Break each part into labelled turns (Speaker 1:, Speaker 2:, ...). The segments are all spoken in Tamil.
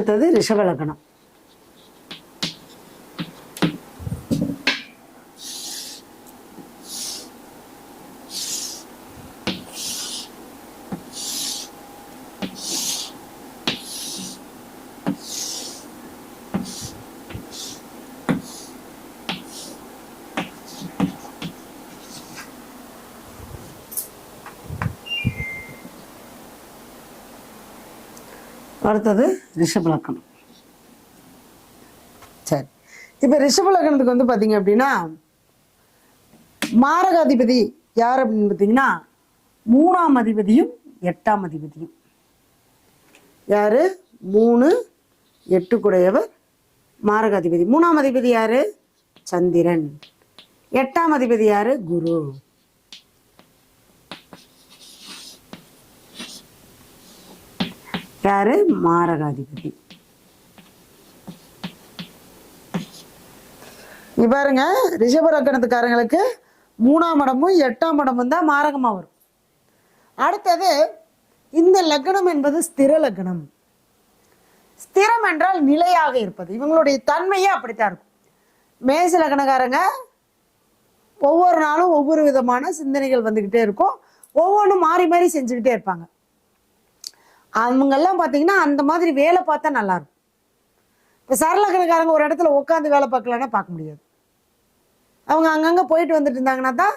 Speaker 1: அடுத்தது ரிஷப லக்னம். அடுத்தது ரிஷப லக்னம். சரி, இப்போ ரிஷப லக்னத்துக்கு வந்து பார்த்தீங்க அப்படின்னா மாரகாதிபதி யார் அப்படின்னு பார்த்தீங்கன்னா 3ஆம் அதிபதியும் 8ஆம் அதிபதியும். யார்? 3 8 குடையவர் மாரகாதிபதி. 3ஆம் அதிபதி யார்? சந்திரன். 8ஆம் அதிபதி யார்? குரு. யாரு? மாரகாதிபதி. பாருங்க, ரிஷப லக்னத்துக்காரங்களுக்கு 3ஆம் இடமும் 8ஆம் இடமும் தான் மாரகமா வரும். அடுத்தது இந்த லக்னம் என்பது ஸ்திர லக்னம். ஸ்திரம் என்றால் நிலையாக இருப்பது. இவங்களுடைய தன்மையே அப்படித்தான் இருக்கும். மேச லக்னக்காரங்க ஒவ்வொரு நாளும் ஒவ்வொரு விதமான சிந்தனைகள் வந்துக்கிட்டே இருக்கும். ஒவ்வொன்றும் மாறி மாறி செஞ்சுக்கிட்டே இருப்பாங்க. அவங்கெல்லாம் பார்த்தீங்கன்னா அந்த மாதிரி வேலை பார்த்தா நல்லா இருக்கும். இப்போ சரலக்கணக்காரங்க ஒரு இடத்துல உட்காந்து வேலை பார்க்கலன்னா பார்க்க முடியாது. அவங்க அங்கங்கே போயிட்டு வந்துட்டு இருந்தாங்கன்னா தான்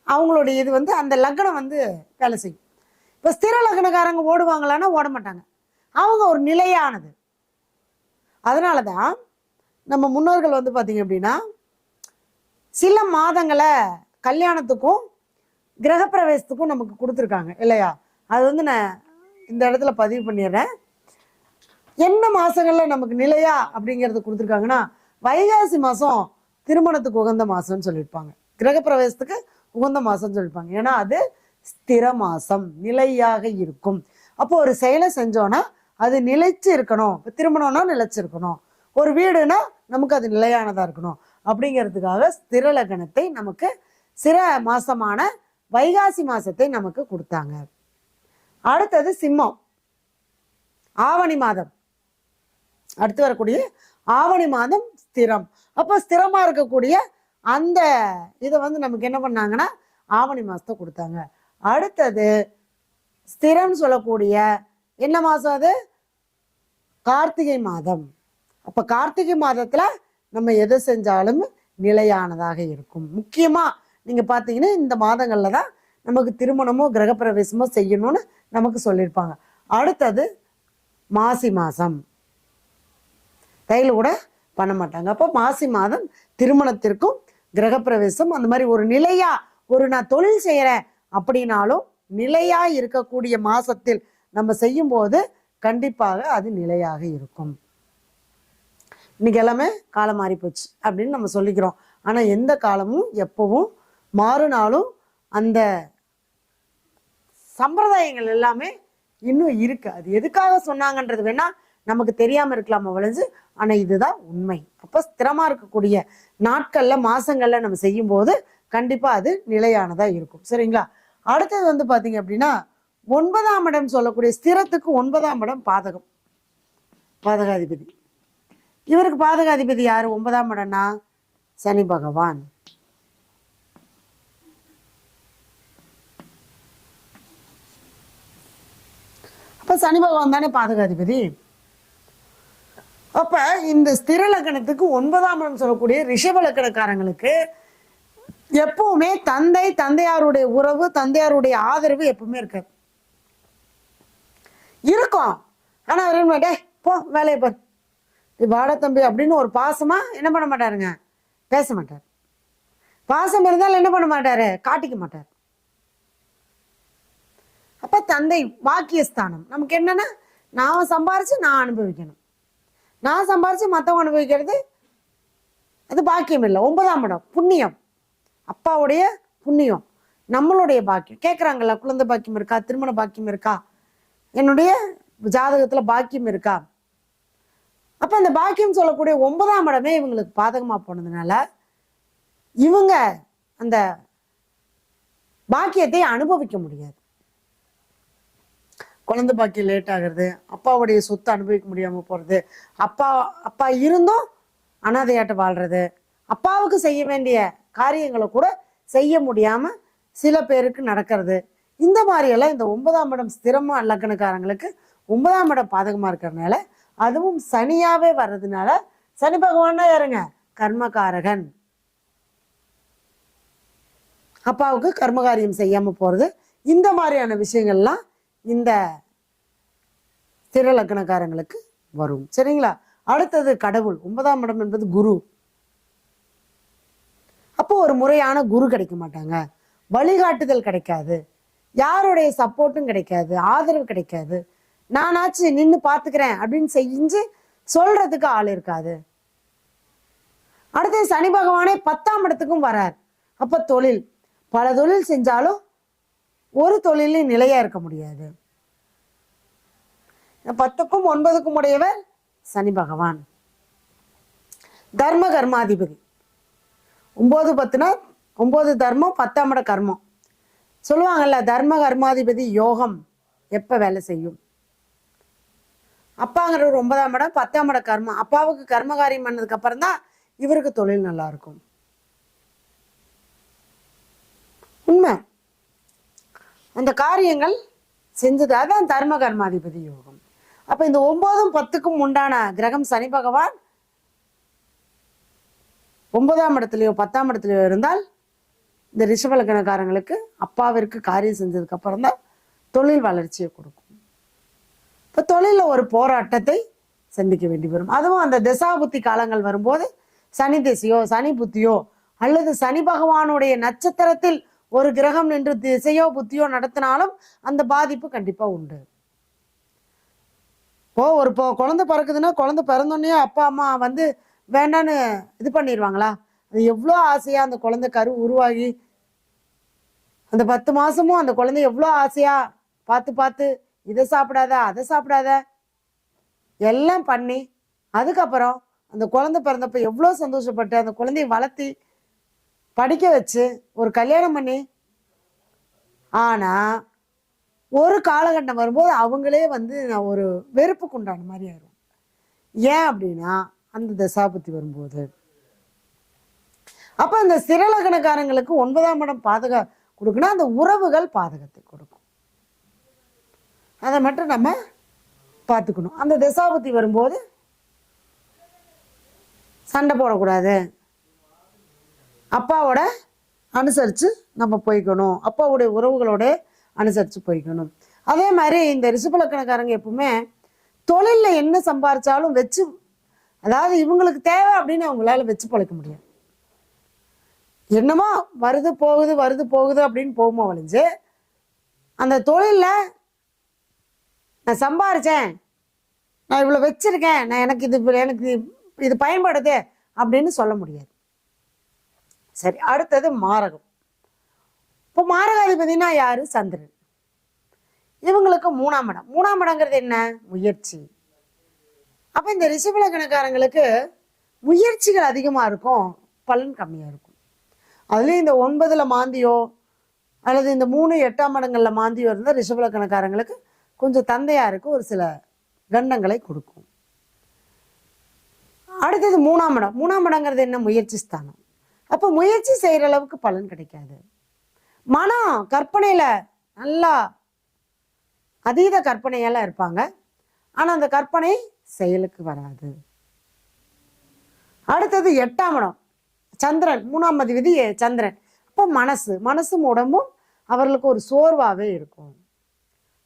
Speaker 1: அவங்களுடைய இது வந்து அந்த லக்னம் வந்து வேலை செய்யும். இப்போ ஸ்திர லக்னக்காரங்க ஓடுவாங்களான்னா ஓட மாட்டாங்க. அவங்க ஒரு நிலையானது. அதனால தான் நம்ம முன்னோர்கள் வந்து பார்த்தீங்க அப்படின்னா சில மாதங்களை கல்யாணத்துக்கும் கிரகப்பிரவேசத்துக்கும் நமக்கு கொடுத்துருக்காங்க இல்லையா? அது வந்து நான் இந்த இடத்துல பதிவு பண்ணிடுறேன். என்ன மாசங்கள்ல நமக்கு நிலையா அப்படிங்கிறது கொடுத்துருக்காங்கன்னா வைகாசி மாசம் திருமணத்துக்கு உகந்த மாசம்னு சொல்லியிருப்பாங்க, கிரகப்பிரவேசத்துக்கு உகந்த மாசம்னு சொல்லியிருப்பாங்க. ஏன்னா அது ஸ்திர மாசம், நிலையாக இருக்கும். அப்போ ஒரு செயலை செஞ்சோன்னா அது நிலைச்சு இருக்கணும். இப்போ திருமணம்னா நிலைச்சிருக்கணும், ஒரு வீடுனா நமக்கு அது நிலையானதா இருக்கணும். அப்படிங்கிறதுக்காக ஸ்திர லக்னத்தை நமக்கு சிற மாசமான வைகாசி மாசத்தை நமக்கு கொடுத்தாங்க. அடுத்தது சிம்மம். ஆவணி மாதம், அடுத்து வரக்கூடிய ஆவணி மாதம் ஸ்திரம். அப்போ ஸ்திரமா இருக்கக்கூடிய அந்த இதை வந்து நமக்கு என்ன பண்ணாங்கன்னா ஆவணி மாசத்தை கொடுத்தாங்க. அடுத்தது ஸ்திரம்னு சொல்லக்கூடிய என்ன மாசம்? அது கார்த்திகை மாதம். அப்ப கார்த்திகை மாதத்துல நம்ம எதை செஞ்சாலும் நிலையானதாக இருக்கும். முக்கியமா நீங்க பாத்தீங்கன்னா இந்த மாதங்கள்ல தான் நமக்கு திருமணமோ கிரகப்பிரவேசமோ செய்யணும்னு நமக்கு சொல்லியிருப்பாங்க. அடுத்தது மாசி மாசம், தையில கூட பண்ண மாட்டாங்க. அப்போ மாசி மாதம் திருமணத்திற்கும் கிரகப்பிரவேசம் அந்த மாதிரி ஒரு நிலையா, ஒரு நான் தொழில் செய்யறேன் அப்படின்னாலும் நிலையா இருக்கக்கூடிய மாசத்தில் நம்ம செய்யும் போது கண்டிப்பாக அது நிலையாக இருக்கும். இன்னைக்கு எல்லாமே காலம் மாறி போச்சு அப்படின்னு நம்ம சொல்லிக்கிறோம். ஆனா எந்த காலமும் எப்பவும் மாறுனாலும் அந்த சம்பிரதாயங்கள் எல்லாமே இன்னும் இருக்கு. அது எதுக்காக சொன்னாங்கன்றது வேணா நமக்கு தெரியாம இருக்கலாமா வளைஞ்சு, ஆனா இதுதான் உண்மை. அப்ப ஸ்திரமா இருக்கக்கூடிய நாட்கள்ல மாசங்கள்ல நம்ம செய்யும் போது கண்டிப்பா அது நிலையானதா இருக்கும். சரிங்களா? அடுத்தது வந்து பாத்தீங்க அப்படின்னா 9ஆம் இடம் சொல்லக்கூடிய ஸ்திரத்துக்கு 9ஆம் இடம் பாதகம், பாதகாதிபதி. இவருக்கு பாதகாதிபதி யாரு? 9ஆம் இடம்னா சனி பகவான். அப்ப சனி பகவான் தானே பாதகாதிபதி. அப்ப இந்த ஸ்திர லக்னத்துக்கு 9ஆம் இடம் சொல்லக்கூடிய ரிஷப லக்னக்காரங்களுக்கு எப்பவுமே தந்தையாருடைய உறவு, தந்தையாருடைய ஆதரவு எப்பவுமே இருக்காது. இருக்கும், ஆனா அவரு போ வேலையை பாரு, வாட தம்பி அப்படின்னு ஒரு பாசமா என்ன பண்ண மாட்டாருங்க, பேச மாட்டார். பாசம் இருந்தாலும் என்ன பண்ண மாட்டாரு, காட்டிக்க மாட்டார். அப்ப தந்தை வாக்கியஸ்தானம் நமக்கு என்னன்னா, நான் சம்பாரிச்சு நான் அனுபவிக்கணும், நான் சம்பாரிச்சு மற்றவங்க அனுபவிக்கிறது அது பாக்கியம் இல்லை. 9ஆம் இடம் புண்ணியம், அப்பாவுடைய புண்ணியம், நம்மளுடைய பாக்கியம். கேட்குறாங்கல்ல, குழந்தை பாக்கியம் இருக்கா, திருமண பாக்கியம் இருக்கா, என்னுடைய ஜாதகத்துல பாக்கியம் இருக்கா? அப்ப அந்த பாக்கியம் சொல்லக்கூடிய 9ஆம் இடமே இவங்களுக்கு பாதகமா போனதுனால இவங்க அந்த பாக்கியத்தை அனுபவிக்க முடியாது. குழந்தை பாக்கி லேட் ஆகுறது, அப்பாவுடைய சொத்து அனுபவிக்க முடியாமல் போகிறது, அப்பா அப்பா இருந்தும் அனாதையாட்ட வாழ்கிறது, அப்பாவுக்கு செய்ய வேண்டிய காரியங்களை கூட செய்ய முடியாமல் சில பேருக்கு நடக்கிறது. இந்த மாதிரியெல்லாம் இந்த 9ஆம் இடம் ஸ்திரமா லக்னக்காரங்களுக்கு 9ஆம் இடம் பாதகமாக இருக்கிறதுனால, அதுவும் சனியாகவே வர்றதுனால, சனி பகவான்னா யாருங்க? கர்மகாரகன். அப்பாவுக்கு கர்மகாரியம் செய்யாமல் போகிறது. இந்த மாதிரியான விஷயங்கள்லாம் இந்த ஸ்திர லக்னக்காரங்களுக்கு வரும். சரிங்களா? அடுத்தது கடவுள். 9ஆம் இடம் என்பது குரு. அப்போ ஒரு முறையான குரு கிடைக்க மாட்டாங்க, வழிகாட்டுதல் கிடைக்காது, யாருடைய சப்போர்ட்டும் கிடைக்காது, ஆதரவு கிடைக்காது. நானாச்சு நின்று பார்த்துக்கிறேன் அப்படின்னு செஞ்சு சொல்றதுக்கு ஆள் இருக்காது. அடுத்தது சனி பகவானே 10ஆம் இடத்துக்கும் வரார். அப்ப தொழில், பல தொழில் செஞ்சாலும் ஒரு தொழிலையும் நிலையா இருக்க முடியாது. 10க்கும் 9க்கும் உடையவர் சனி பகவான். தர்ம கர்மாதிபதி. 9 10னா 9 தர்மம், 10ஆம் இட கர்மம். சொல்லுவாங்கல்ல, தர்ம கர்மாதிபதி யோகம் எப்ப வேலை செய்யும்? அப்பாங்கிற 9ஆம் இடம், 10ஆம் இட கர்மம். அப்பாவுக்கு கர்மகாரியம் பண்ணதுக்கு அப்புறம் தான் இவருக்கு தொழில் நல்லா இருக்கும். உண்மை. அந்த காரியங்கள் செஞ்சது, அதான் தர்ம கர்மாதிபதி யோகம். அப்ப இந்த 9ம் 10க்கும் உண்டான கிரகம் சனி பகவான் 9ஆம் இடத்துலயோ 10ஆம் இடத்துலயோ இருந்தால் இந்த ரிஷப லக்னக்காரங்களுக்கு அப்பாவிற்கு காரியம் செஞ்சதுக்கு அப்புறம் தான் தொழில் வளர்ச்சியை கொடுக்கும். இப்போ தொழிலில் ஒரு போராட்டத்தை சந்திக்க வேண்டி வரும். அதுவும் அந்த தசாபுத்தி காலங்கள் வரும்போது சனி திசையோ சனி புத்தியோ அல்லது சனி பகவானுடைய நட்சத்திரத்தில் ஒரு கிரகம் நின்று திசையோ புத்தியோ நடத்தினாலும் அந்த பாதிப்பு கண்டிப்பா உண்டு. ஒரு குழந்தை பிறக்குதுன்னா, குழந்தை பிறந்தோடனே அப்பா அம்மா வந்து வேண்டான்னு இது பண்ணிடுவாங்களா? அது எவ்வளோ ஆசையா அந்த குழந்தை கரு உருவாகி அந்த 10 மாசமும் அந்த குழந்தை எவ்வளோ ஆசையா பார்த்து பார்த்து இதை சாப்பிடாத அதை சாப்பிடாத எல்லாம் பண்ணி, அதுக்கப்புறம் அந்த குழந்தை பிறந்தப்ப எவ்வளோ சந்தோஷப்பட்டு அந்த குழந்தைய வளர்த்தி படிக்க வச்சு ஒரு கல்யாணம் பண்ணி, ஆனா ஒரு காலகட்டம் வரும்போது அவங்களே வந்து ஒரு வெறுப்புக்கு உண்டான மாதிரி ஆயிரும். ஏன் அப்படின்னா அந்த தசாபுத்தி வரும்போது. அப்ப அந்த சிறலகனக்காரங்களுக்கு 9ஆம் இடம் பாதக கொடுக்குன்னா அந்த உறவுகள் பாதகத்தை கொடுக்கும். அதை மட்டும் நம்ம பார்த்துக்கணும். அந்த தசாபுத்தி வரும்போது சண்டை போடக்கூடாது, அப்பாவோட அனுசரித்து நம்ம போய்க்கணும், அப்பாவுடைய உறவுகளோட அனுசரித்து போய்க்கணும். அதே மாதிரி இந்த ரிஷபலக்கணக்காரங்க எப்பவுமே தொழிலில் என்ன சம்பாரிச்சாலும் வச்சு, அதாவது இவங்களுக்கு தேவை அப்படின்னு அவங்களால வச்சு பழைக்க முடியாது. என்னமோ வருது போகுது வருது போகுது அப்படின்னு போகுமோ வழிஞ்சு, அந்த தொழிலில் நான் சம்பாரித்தேன், நான் இவ்வளோ வச்சிருக்கேன், நான் எனக்கு இது பயன்படுது அப்படின்னு சொல்ல முடியாது. சரி, அடுத்தது மாரகம். இப்போ மாரகாதிபதினா யாரு? சந்திரன். இவங்களுக்கு 3ஆம் இடம். 3ஆம் இடங்கிறது என்ன? முயற்சி. அப்ப இந்த ரிஷபலக்கணக்காரங்களுக்கு முயற்சிகள் அதிகமா இருக்கும், பலன் கம்மியா இருக்கும். அதுலயும் இந்த 9ல மாந்தியோ அல்லது இந்த 3 8ஆம் இடங்கள்ல மாந்தியோ இருந்தால் ரிஷபலக்கணக்காரங்களுக்கு கொஞ்சம் தந்தையாருக்கு ஒரு சில கண்டங்களை கொடுக்கும். அடுத்தது 3ஆம் இடம். 3ஆம் இடங்கிறது என்ன? முயற்சி ஸ்தானம். அப்போ முயற்சி செய்யற அளவுக்கு பலன் கிடைக்காது. மனம் கற்பனையில நல்லா அதீத கற்பனையெல்லாம் இருப்பாங்க, ஆனா அந்த கற்பனை செயலுக்கு வராது. அடுத்தது 8ஆம் இடம் சந்திரன். 3ஆம் அதிபதி சந்திரன். அப்போ மனசும் உடம்பும் அவர்களுக்கு ஒரு சோர்வாகவே இருக்கும்.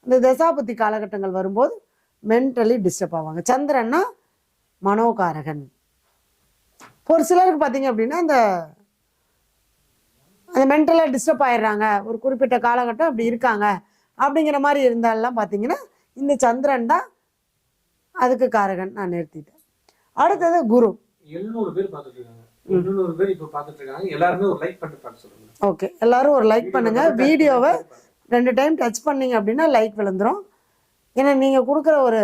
Speaker 1: இந்த தசாபுத்தி காலகட்டங்கள் வரும்போது மென்டலி டிஸ்டர்ப் ஆவாங்க. சந்திரன்னா மனோகாரகன். ஒரு சிலருக்கு பார்த்தீங்க அப்படின்னா அந்த மென்டலாக டிஸ்டர்ப் ஆயிடுறாங்க, ஒரு குறிப்பிட்ட காலகட்டம் அப்படி இருக்காங்க அப்படிங்கிற மாதிரி இருந்தாலும் பார்த்தீங்கன்னா இந்த சந்திரன் தான் அதுக்கு காரகன். நான் நிறுத்திட்டேன். அடுத்தது குரு.
Speaker 2: 700 பேர் பார்த்துட்டு இருக்காங்க. 700 பேர் இப்போ பார்த்துட்டு இருக்காங்க. எல்லாருமே ஒரு லைக் பண்ணிட்டு பார்க்க சொல்லுங்க.
Speaker 1: ஓகே, எல்லாரும் ஒரு லைக் பண்ணுங்க. வீடியோவை 2 டைம் டச் பண்ணீங்க அப்படின்னா லைக் விழுந்துரும். ஏன்னா நீங்க கொடுக்குற ஒரு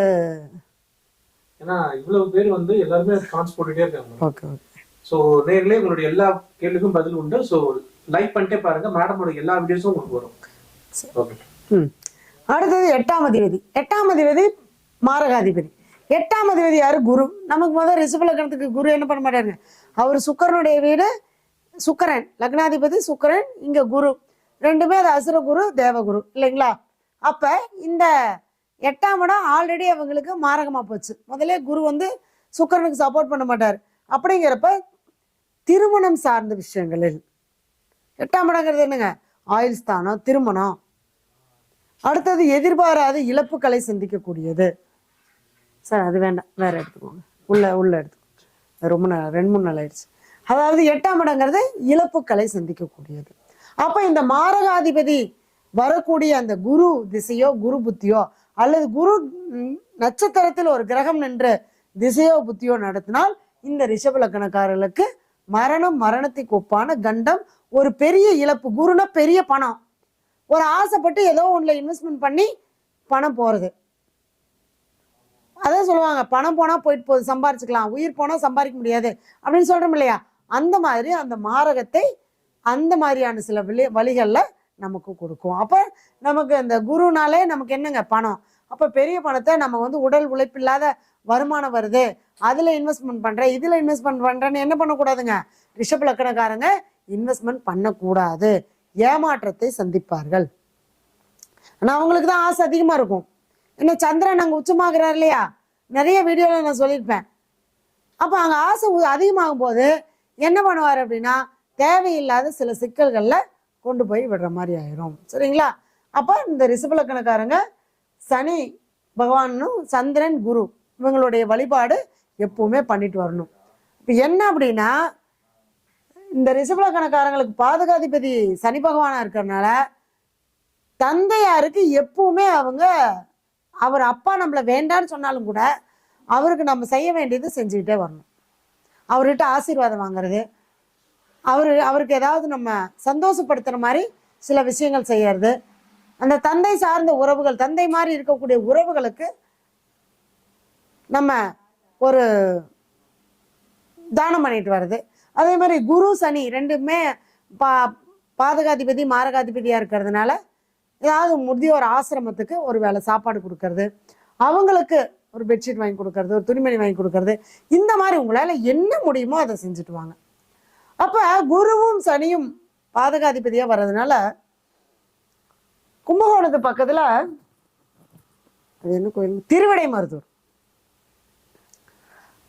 Speaker 2: ஏன்னா இவ்வளவு பேர் வந்து எல்லாருமே கான்ஸ் போட்டுட்டே இருக்காங்க.
Speaker 1: Okay okay.
Speaker 2: ஸோ நேர்லயே உங்களுடைய எல்லா கேள்விக்கும் பதில் உண்டு. ஸோ லைக் பண்ணிட்டே பாருங்க, மேடமோட எல்லா வீடியோஸும் உங்களுக்கு வரும். ஓகே.
Speaker 1: அடுத்தது 8ஆம் அதிபதி. 8ஆம் அதிபதி மாரகாதிபதி. 8ஆம் அதிபதி யாரு? குரு. நமக்கு முதல் ரிஷப லக்னத்துக்கு குரு என்ன பண்ண மாட்டாருங்க, அவர் சுக்கிரனுடைய வீடு. சுக்கிரன் லக்னாதிபதி சுக்கிரன், இங்க குரு, ரெண்டுமே அது அசுர குரு தேவகுரு இல்லைங்களா? அப்ப இந்த 8ஆம் இடம் ஆல்ரெடி அவங்களுக்கு மாரகமா போச்சு. முதல்ல குரு வந்து சுக்கிரனுக்கு சப்போர்ட் பண்ண மாட்டார். அப்படிங்கிறப்ப திருமணம் சார்ந்த விஷயங்களில் 8ஆம் இடங்கிறது என்னங்க, ஆயுள் ஸ்தானம், திருமணம். அடுத்தது எதிர்பாராத இழப்புகளை சந்திக்கக்கூடியது. சார் அது வேண்டாம், வேற எடுத்துக்கோங்க, உள்ள எடுத்துக்கோங்க, ரொம்ப நாள் 2-3 நாள் ஆயிடுச்சு. அதாவது 8ஆம் இடங்கிறது இழப்புகளை சந்திக்கக்கூடியது. அப்ப இந்த மாரகாதிபதி வரக்கூடிய அந்த குரு திசையோ குரு புத்தியோ அல்லது குரு நட்சத்திரத்தில் ஒரு கிரகம் நின்று திசையோ புத்தியோ நடத்தினால் இந்த ரிஷப லக்னக்காரர்களுக்கு மரணம், மரணத்துக்கு ஒப்பான கண்டம், ஒரு பெரிய இழப்பு. குருனா பெரிய பணம், ஒரு ஆசைப்பட்டு ஏதோ ஒண்ணுல இன்வெஸ்ட்மெண்ட் பண்ணி பணம் போறது. அதான் சொல்லுவாங்க, பணம் போனா போயிட்டு போகுது, சம்பாரிச்சுக்கலாம், உயிர் போனா சம்பாதிக்க முடியாது அப்படின்னு சொல்றோம் இல்லையா? அந்த மாதிரி அந்த மாரகத்தை அந்த மாதிரியான சில வழிகள்ல நமக்கு கொடுக்கும். அப்ப நமக்கு அந்த குருனாலே நமக்கு என்னங்க, பணம். அப்ப பெரிய பணத்தை நம்ம வந்து உடல் உழைப்பில்லாத வருமானம் வருது, அதுல இன்வெஸ்ட்மெண்ட் பண்றேன், இதுல இன்வெஸ்ட்மெண்ட் பண்றேன்னு என்ன பண்ணக்கூடாதுங்க, ரிஷப லக்னக்காரங்க இன்வெஸ்ட்மெண்ட் பண்ணக்கூடாது. ஏமாற்றத்தை சந்திப்பார்கள். ஆனா அவங்களுக்கு தான் ஆசை அதிகமா இருக்கும். என்ன சந்திரன் அங்க உச்சமாகிறார் இல்லையா, நிறைய வீடியோல நான் சொல்லியிருப்பேன். அப்ப அங்க ஆசை அதிகமாகும் போது என்ன பண்ணுவார் அப்படின்னா, தேவையில்லாத சில சிக்கல்கள்ல கொண்டு போய் விடுற மாதிரி ஆயிரும். சரிங்களா? அப்ப இந்த ரிஷப லக்னக்காரங்க சனி பகவானும் சந்திரன் குரு இவங்களுடைய வழிபாடு எப்பவுமே பண்ணிட்டு வரணும். இப்ப என்ன அப்படின்னா, இந்த ரிஷப லக்னக்காரங்களுக்கு பாதகாதிபதி சனி பகவானா இருக்கிறதுனால தந்தையாருக்கு எப்பவுமே அவர் அப்பா நம்மள வேண்டான்னு சொன்னாலும் கூட அவருக்கு நம்ம செய்ய வேண்டியது செஞ்சுக்கிட்டே வரணும். அவர்கிட்ட ஆசீர்வாதம் வாங்குறது, அவருக்கு ஏதாவது நம்ம சந்தோஷப்படுத்துற மாதிரி சில விஷயங்கள் செய்யறது, அந்த தந்தை சார்ந்த உறவுகள், தந்தை மாதிரி இருக்கக்கூடிய உறவுகளுக்கு நம்ம ஒரு தானம் பண்ணிட்டு வர்றது. அதே மாதிரி குரு சனி ரெண்டுமே பாதகாதிபதி மாரகாதிபதியா இருக்கிறதுனால ஏதாவது முதியோர் ஆசிரமத்துக்கு ஒரு வேளை சாப்பாடு கொடுக்கறது, அவங்களுக்கு ஒரு பெட்ஷீட் வாங்கி கொடுக்கறது, ஒரு துணிமணி வாங்கி கொடுக்கறது, இந்த மாதிரி உங்களால என்ன முடியுமோ அதை செஞ்சுட்டு வாங்க. அப்ப குருவும் சனியும் பாதகாதிபதியா வர்றதுனால கும்பகோணத்து பக்கத்துல அது என்ன கோயில்,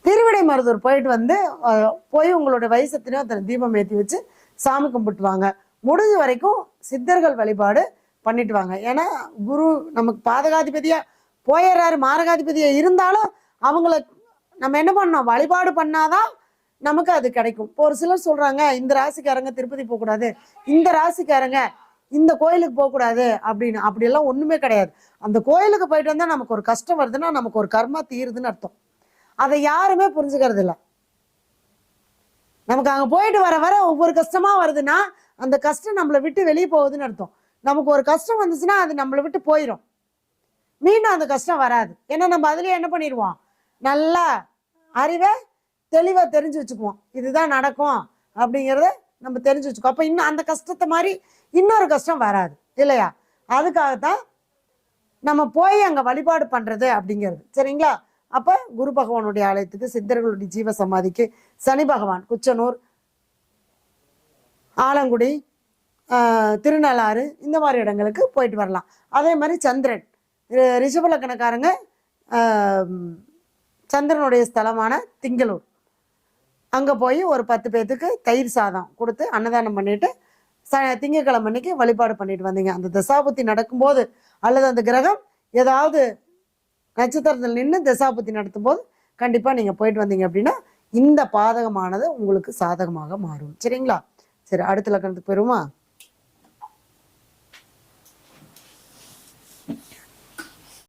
Speaker 1: திருவிடைமருதூர் போயிட்டு வந்து போய் உங்களுடைய வயசத்தினோ அத்தனை தீபம் ஏற்றி வச்சு சாமி கும்பிட்டு வாங்க. முடிஞ்ச வரைக்கும் சித்தர்கள் வழிபாடு பண்ணிட்டு வாங்க. ஏன்னா குரு நமக்கு பாதகாதிபதியா போயிடுறாரு, மாரகாதிபதியா இருந்தாலும் அவங்கள நம்ம என்ன பண்ணோம், வழிபாடு பண்ணாதான் நமக்கு அது கிடைக்கும். இப்போ ஒரு சிலர் சொல்றாங்க, இந்த ராசிக்காரங்க திருப்பதி போகக்கூடாது, இந்த ராசிக்காரங்க இந்த கோயிலுக்கு போகக்கூடாது அப்படின்னு. அப்படியெல்லாம் ஒண்ணுமே கிடையாது. அந்த கோயிலுக்கு போயிட்டு வந்தா நமக்கு ஒரு கஷ்டம் வருதுன்னா நமக்கு ஒரு கர்மா தீருதுன்னு அர்த்தம். அதை யாருமே புரிஞ்சுக்கிறது இல்லை. நமக்கு அங்க போயிட்டு வர வர ஒவ்வொரு கஷ்டமா வருதுன்னா அந்த கஷ்டம் நம்மளை விட்டு வெளியே போகுதுன்னு அர்த்தம். நமக்கு ஒரு கஷ்டம் வந்துச்சுன்னா அது நம்மளை விட்டு போயிடும், மீண்டும் அந்த கஷ்டம் வராது. ஏன்னா நம்ம அதுலயே என்ன பண்ணிடுவோம், நல்லா அறிவை தெளிவா தெரிஞ்சு வச்சுக்குவோம், இதுதான் நடக்கும் அப்படிங்கிறத நம்ம தெரிஞ்சு வச்சுக்கோ. அப்ப இன்னும் அந்த கஷ்டத்தை மாதிரி இன்னொரு கஷ்டம் வராது இல்லையா? அதுக்காகத்தான் நம்ம போய் அங்க வழிபாடு பண்றது அப்படிங்கிறது. சரிங்களா? அப்ப குரு பகவானுடைய ஆலயத்துக்கு, சித்தர்களுடைய ஜீவ சமாதிக்கு, சனி பகவான் குச்சனூர், ஆலங்குடி, திருநள்ளாறு, இந்த மாதிரி இடங்களுக்கு போயிட்டு வரலாம். அதே மாதிரி சந்திரன் ரிஷப லக்னக்காரங்க சந்திரனுடைய ஸ்தலமான திங்களூர் அங்க போய் ஒரு 10 பேத்துக்கு தயிர் சாதம் கொடுத்து அன்னதானம் பண்ணிட்டு திங்கட்கிழமை அன்னைக்கு வழிபாடு பண்ணிட்டு வந்தீங்க. அந்த தசாபுத்தி நடக்கும்போது அல்லது அந்த கிரகம் ஏதாவது நட்சத்திரத்தில் நின்று தசாபுத்தி நடத்தும் போது கண்டிப்பா நீங்க போயிட்டு வந்தீங்க அப்படின்னா இந்த பாதகமானது உங்களுக்கு சாதகமாக மாறும். சரிங்களா? சரி, அடுத்த லக்கணத்துக்கு போயிருமா?